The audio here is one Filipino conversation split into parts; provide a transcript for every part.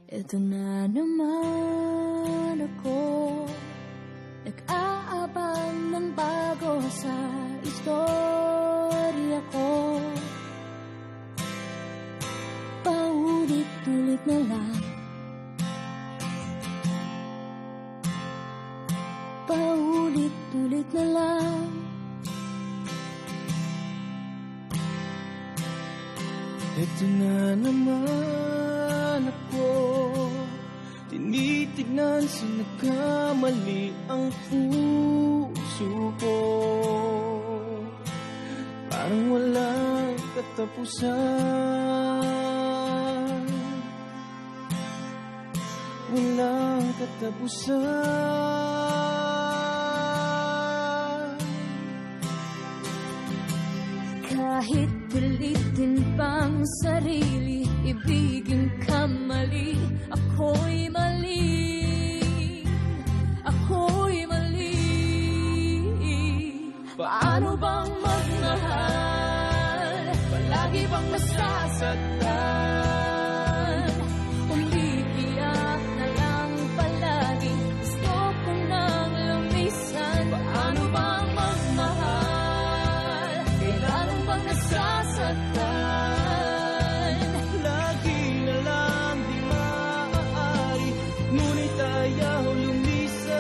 Ito na naman ako, nag-aabang ng bago sa istorya ko. Paulit-ulit na lang, paulit-ulit na lang. Ito na naman ako, tinitignan sa nagkamali ang puso ko. Parang walang katapusan, walang katapusan. Kahit pilitin pang sarili, ibigin ka mali, ako'y mali, ako'y mali. Paano bang magmahal, palagi bang nasasaktan? Umiiyak na lang palagi, gusto ko nang lumisan. Paano bang magmahal, kailangan bang nasasaktan? Lagi na lang di maaari, ngunit ayaw lumisan.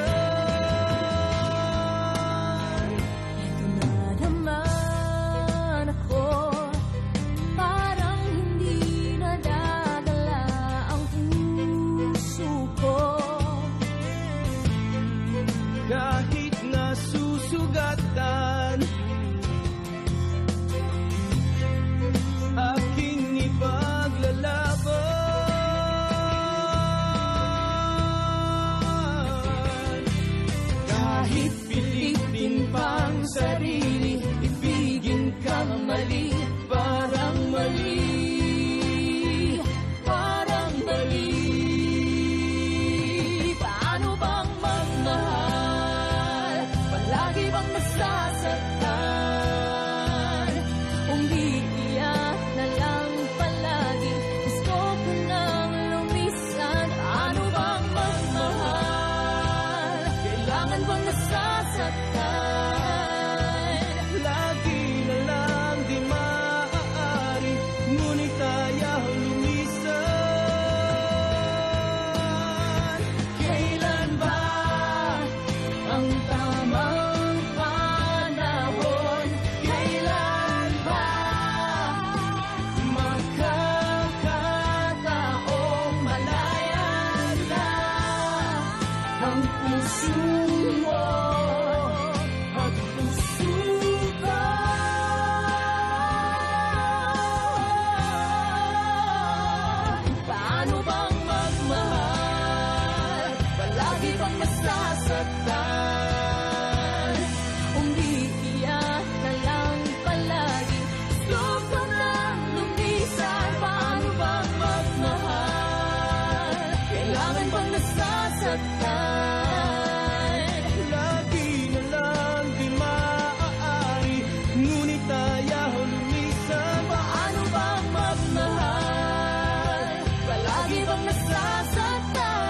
Ito na naman ako, parang hindi nadadala ang puso ko. Kahit nasusugatan, aking ipaglalaban. Kahit pilitin pang sarili, ibigin kang mali, parang mali, parang mali. Paano bang magmahal, palagi bang nasasaktan? Umiiyak na lang palagi, gusto ko nang lumisan. Paano bang magmahal, kailangan bang nasasaktan? Lagi na lang di maaari, ngunit ayaw lumisan. Kailan ba ang tamang panahon? Kailan ba Makakataong malaya na ang puso mo at puso ko? Paano bang magmahal, palagi bang masasaktan? Umiiyak na lang palagi, gusto ko nang lumisan. Paano bang magmahal, kailangan bang nasasaktan? Lagi na lang di maaari, ngunit ayaw lumisan. Paano bang magmahal, palagi bang nasasaktan?